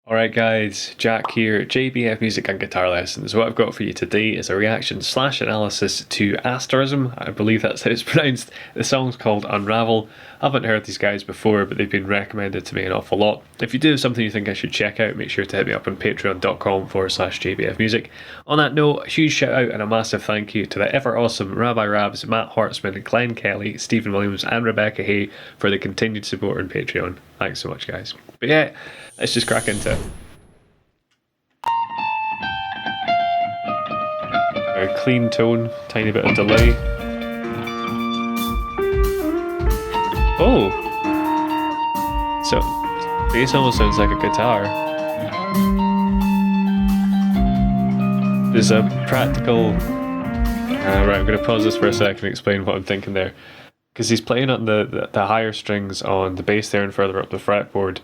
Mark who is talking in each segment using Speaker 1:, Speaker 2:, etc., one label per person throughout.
Speaker 1: Alright guys, Jack here, JBF Music and Guitar Lessons. What I've got for you today is a reaction / analysis to ASTERISM, I believe that's how it's pronounced. The song's called Unravel. I haven't heard these guys before, but they've been recommended to me an awful lot. If you do have something you think I should check out, make sure to hit me up on patreon.com/JBF Music. On that note, a huge shout out and a massive thank you to the ever awesome Rabbi Rabs, Matt Hortzman, Glenn Kelly, Stephen Williams and Rebecca Hay for the continued support on Patreon. Thanks so much guys. But yeah, let's just crack into it. Very clean tone, tiny bit of delay. Oh! So, bass almost sounds like a guitar. There's a practical... right, I'm going to pause this for a second and explain what I'm thinking there. Because he's playing on the higher strings on the bass there and further up the fretboard.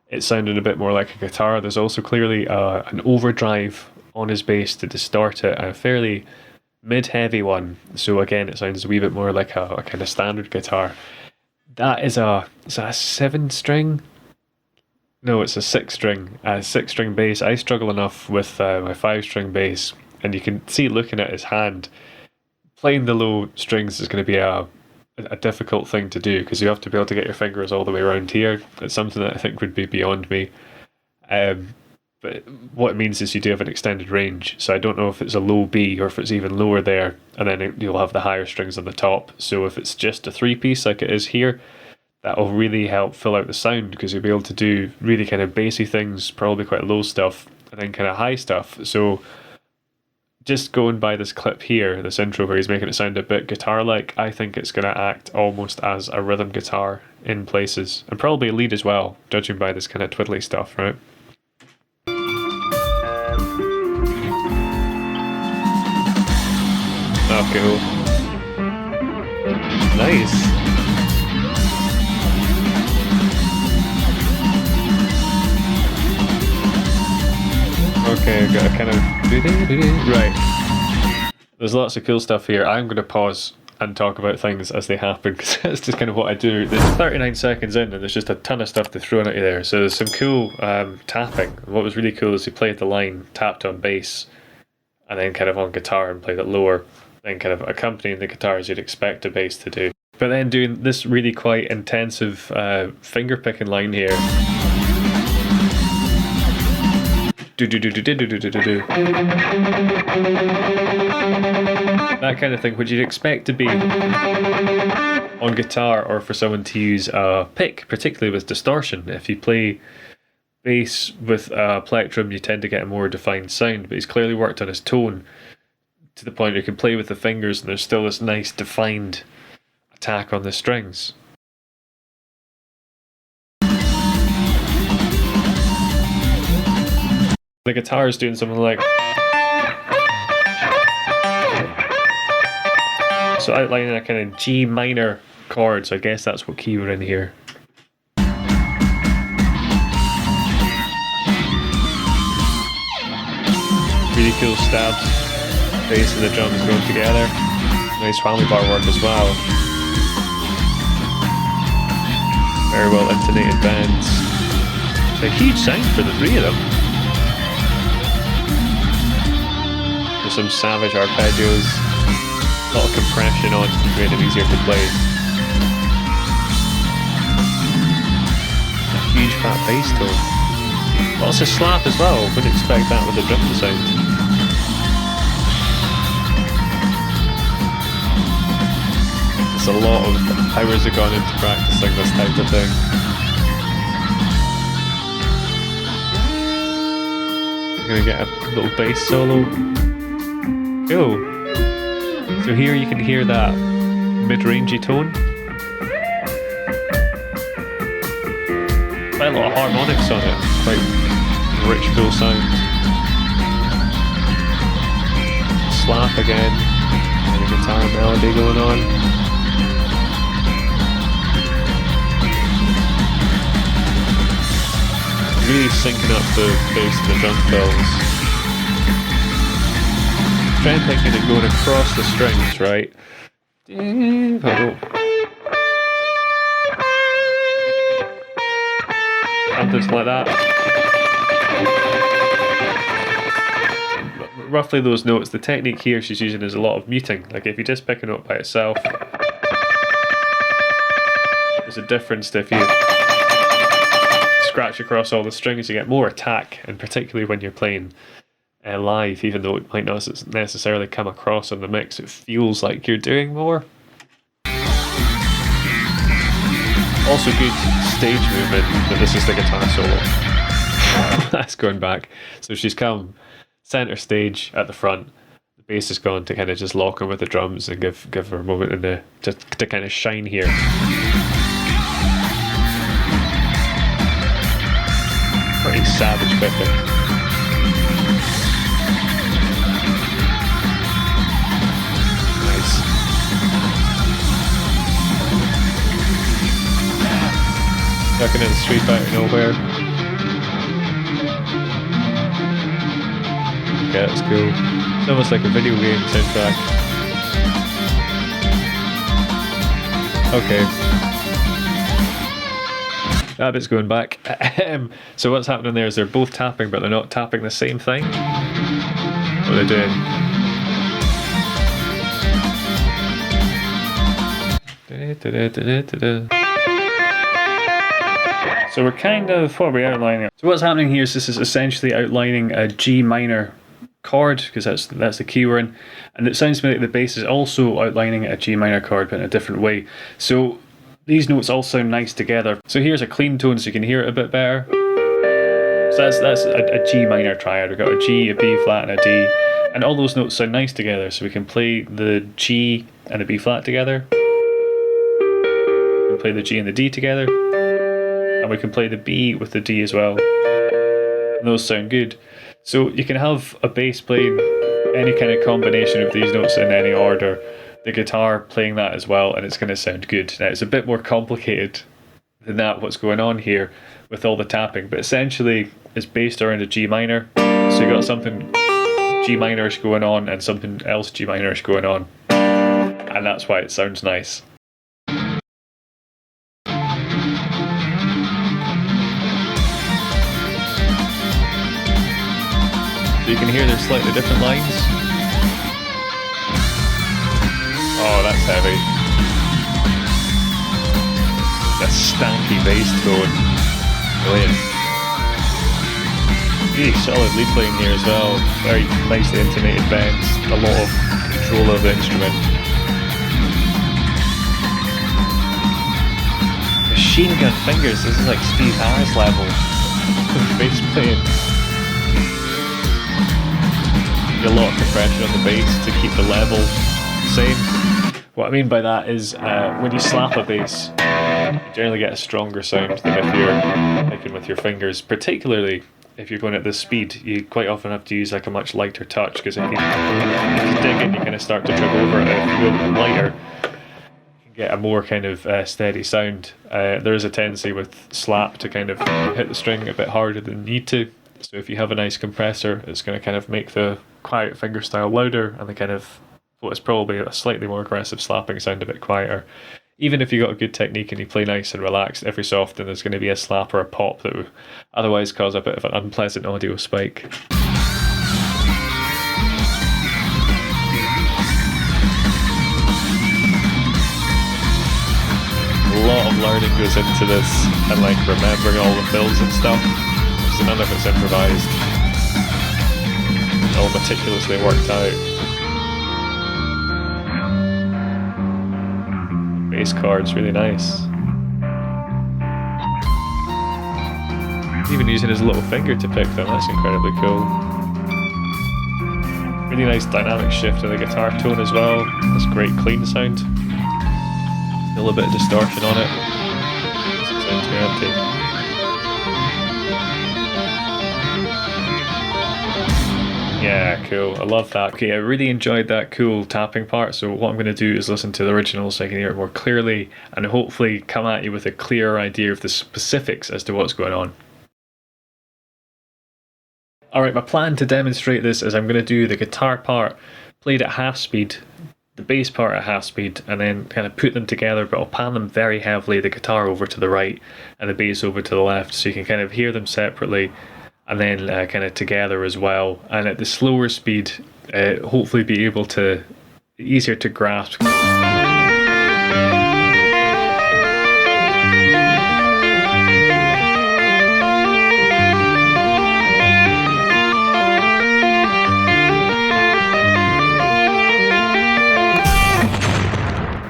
Speaker 1: It sounded a bit more like a guitar. There's also clearly an overdrive on his bass to distort it, a fairly mid-heavy one. So again, it sounds a wee bit more like a kind of standard guitar. That is a 7-string? No, it's a 6-string. A 6-string bass. I struggle enough with my 5-string bass, and you can see looking at his hand, playing the low strings is going to be a difficult thing to do because you have to be able to get your fingers all the way around here. It's something that I think would be beyond me. But what it means is you do have an extended range, so I don't know if it's a low B or if it's even lower there, and then you'll have the higher strings on the top. So if it's just a 3-piece like it is here, that'll really help fill out the sound because you'll be able to do really kind of bassy things, probably quite low stuff, and then kind of high stuff. So just going by this clip here, this intro where he's making it sound a bit guitar-like, I think it's going to act almost as a rhythm guitar in places, and probably a lead as well, judging by this kind of twiddly stuff, right? Oh, cool. Nice. Okay, I've got a kind of... Right. There's lots of cool stuff here. I'm going to pause and talk about things as they happen because that's just kind of what I do. There's 39 seconds in and there's just a ton of stuff to throw at you there. So there's some cool tapping. What was really cool is he played the line, tapped on bass, and then kind of on guitar and played it lower, then kind of accompanying the guitar as you'd expect a bass to do. But then doing this really quite intensive finger picking line here. That kind of thing, which you'd expect to be on guitar or for someone to use a pick, particularly with distortion. If you play bass with a plectrum, you tend to get a more defined sound, but he's clearly worked on his tone to the point where you can play with the fingers and there's still this nice defined attack on the strings. The guitar is doing something like... So outlining a kind of G minor chord, so I guess that's what key we're in here. Really cool stabs. Bass and the drums going together. Nice whammy bar work as well. Very well intonated bends. It's a huge sound for the three of them. There's some savage arpeggios. A lot of compression on to make them easier to play. A huge fat bass tone. Lots of slap as well. Wouldn't expect that with the drum sound. A lot of hours have gone into practicing this type of thing. I'm gonna get a little bass solo. Cool. So here you can hear that mid-rangey tone. Quite a lot of harmonics on it. Quite rich, cool sound. Slap again. And a guitar melody going on. Really syncing up the bass and the drum fills. Try and thinking it going across the strings, right? Something like that. roughly those notes. The technique here she's using is a lot of muting. Like if you just pick a note by itself, there's a difference to if you scratch across all the strings, you get more attack, and particularly when you're playing live, even though it might not necessarily come across on the mix, it feels like you're doing more. Also good stage movement, but this is the guitar solo. That's going back. So she's come center stage at the front, the bass is gone to kind of just lock her with the drums and give her a moment in the to kind of shine here. Pretty savage picking. Nice. Ducking in the street out of nowhere. Yeah, it's cool. It's almost like a video game soundtrack. Okay. That bit's going back. So what's happening there is they're both tapping, but they're not tapping the same thing. What are they doing? So we're kind of, what are we outlining? So what's happening here is this is essentially outlining a G minor chord, because that's the key we're in, and it sounds to me like the bass is also outlining a G minor chord but in a different way. So these notes all sound nice together. So here's a clean tone so you can hear it a bit better. So that's a G minor triad. We've got a G, a B flat and a D, and all those notes sound nice together, so we can play the G and the B flat together, we can play the G and the D together, and we can play the B with the D as well, and those sound good. So you can have a bass playing any kind of combination of these notes in any order, the guitar playing that as well, and it's going to sound good. Now it's a bit more complicated than that, what's going on here with all the tapping, but essentially it's based around a G minor, so you got something G minorish going on and something else G minorish going on, and that's why it sounds nice. So you can hear there's slightly different lines. Oh, that's heavy. A stanky bass tone. Brilliant. Really solid lead playing here as well. Very nicely intonated bends. A lot of control of the instrument. Machine gun fingers. This is like Steve Harris level of bass playing. A lot of compression on the bass to keep the level the same. What I mean by that is when you slap a bass, you generally get a stronger sound than if you're picking with your fingers, particularly if you're going at this speed. You quite often have to use like a much lighter touch, because if you dig in, you kind of start to trip over it. If you go lighter, you can get a more kind of steady sound. There is a tendency with slap to kind of hit the string a bit harder than you need to. So if you have a nice compressor, it's going to kind of make the quiet fingerstyle louder, and the kind of what is probably a slightly more aggressive slapping sound a bit quieter. Even if you got a good technique and you play nice and relaxed, every so often there's going to be a slap or a pop that would otherwise cause a bit of an unpleasant audio spike. A lot of learning goes into this, and like remembering all the fills and stuff, so none of it's improvised. All meticulously worked out. Bass chord's really nice. Even using his little finger to pick them, that's incredibly cool. Really nice dynamic shift in the guitar tone as well. That's great clean sound. A little bit of distortion on it. Doesn't sound too empty. Yeah, cool. I love that. Okay, I really enjoyed that cool tapping part, so what I'm going to do is listen to the original so I can hear it more clearly, and hopefully come at you with a clearer idea of the specifics as to what's going on. Alright, my plan to demonstrate this is I'm going to do the guitar part played at half speed, the bass part at half speed, and then kind of put them together, but I'll pan them very heavily, the guitar over to the right and the bass over to the left, so you can kind of hear them separately. and then kind of together as well. And at the slower speed, hopefully be able to, easier to grasp.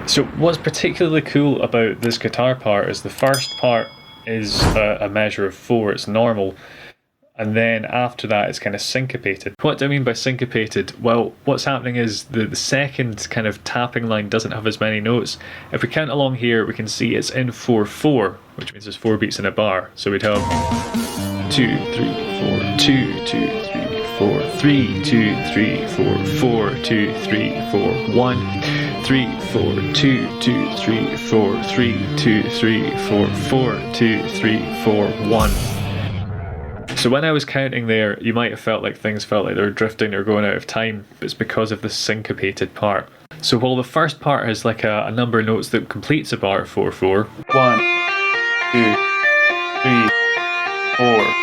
Speaker 1: So what's particularly cool about this guitar part is the first part is a measure of 4, it's normal, and then after that it's kind of syncopated. What do I mean by syncopated? Well, what's happening is the second kind of tapping line doesn't have as many notes. If we count along here, we can see it's in 4/4, which means there's 4 beats in a bar. So we'd have 2, 3, 4, 2, 2, 3, 4, 3, 2, 3, 4, 4, 2, 3, 4, 1, 3, 4, 2, 2, 3, 4, 3, 2, 3, 4, 4, 2, 3, 4, 1. So when I was counting there, you might have felt like things felt like they were drifting or going out of time, but it's because of the syncopated part. So while the first part has like a number of notes that completes a bar of 4/4, 1, 2, 3, 4.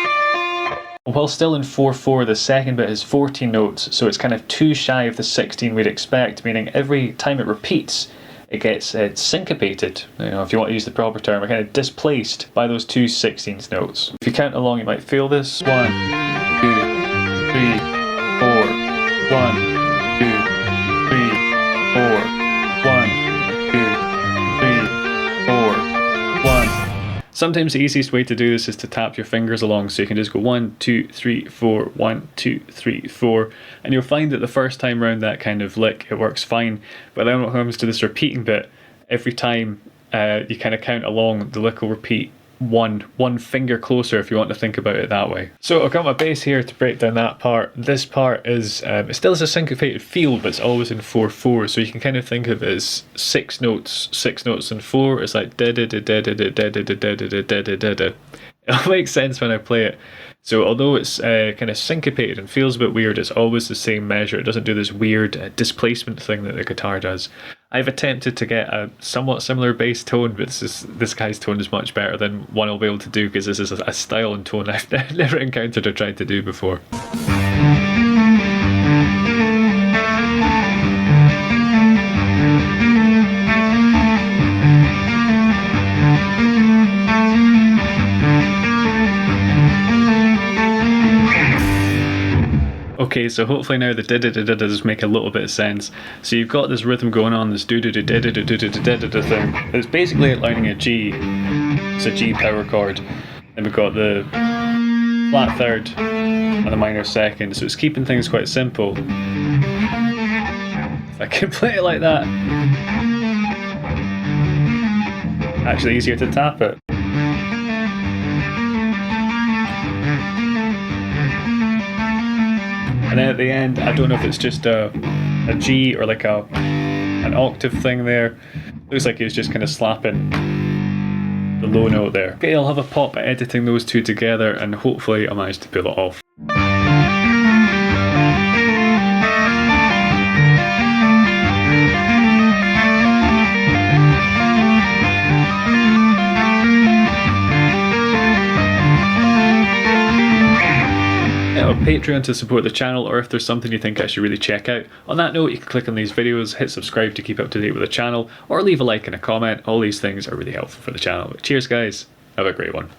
Speaker 1: While still in 4/4, the second bit has 14 notes, so it's kind of 2 shy of the 16 we'd expect, meaning every time it repeats, it gets syncopated. You know, if you want to use the proper term, kind of displaced by those 2 16th notes. If you count along, you might feel this. 1, 2, 3, 4. 1, 2, 3, 4. 1, 2, 3, 4. 1. Sometimes the easiest way to do this is to tap your fingers along, so you can just go 1, 2, 3, 4, 1, 2, 3, 4, and you'll find that the first time round that kind of lick it works fine, but then what comes to this repeating bit, every time you kind of count along, the lick will repeat one finger closer, if you want to think about it that way. So I've got my bass here to break down that part. This part is it still has a syncopated feel, but it's always in 4/4, so you can kind of think of it as 6 notes and 4. It's like da da da da da da da da da da da da da. It'll make sense when I play it. So although it's kind of syncopated and feels a bit weird, it's always the same measure. It doesn't do this weird displacement thing that the guitar does. I've attempted to get a somewhat similar bass tone, but this guy's tone is much better than one I'll be able to do, because this is a style and tone I've never encountered or tried to do before. Okay, so hopefully now the da-da-da-da does make a little bit of sense. So you've got this rhythm going on, this do-do-do-da-da-da-da-da-da thing. It's basically outlining a G. It's a G power chord. Then we've got the flat third and the minor second. So it's keeping things quite simple. If I can play it like that. Actually easier to tap it. And then at the end, I don't know if it's just a G or like an octave thing there. Looks like he's just kind of slapping the low note there. Okay, I'll have a pop at editing those two together, and hopefully I'll manage to pull it off. Patreon to support the channel, or if there's something you think I should really check out. On that note, you can click on these videos, hit subscribe to keep up to date with the channel, or leave a like and a comment. All these things are really helpful for the channel. Cheers guys, have a great one.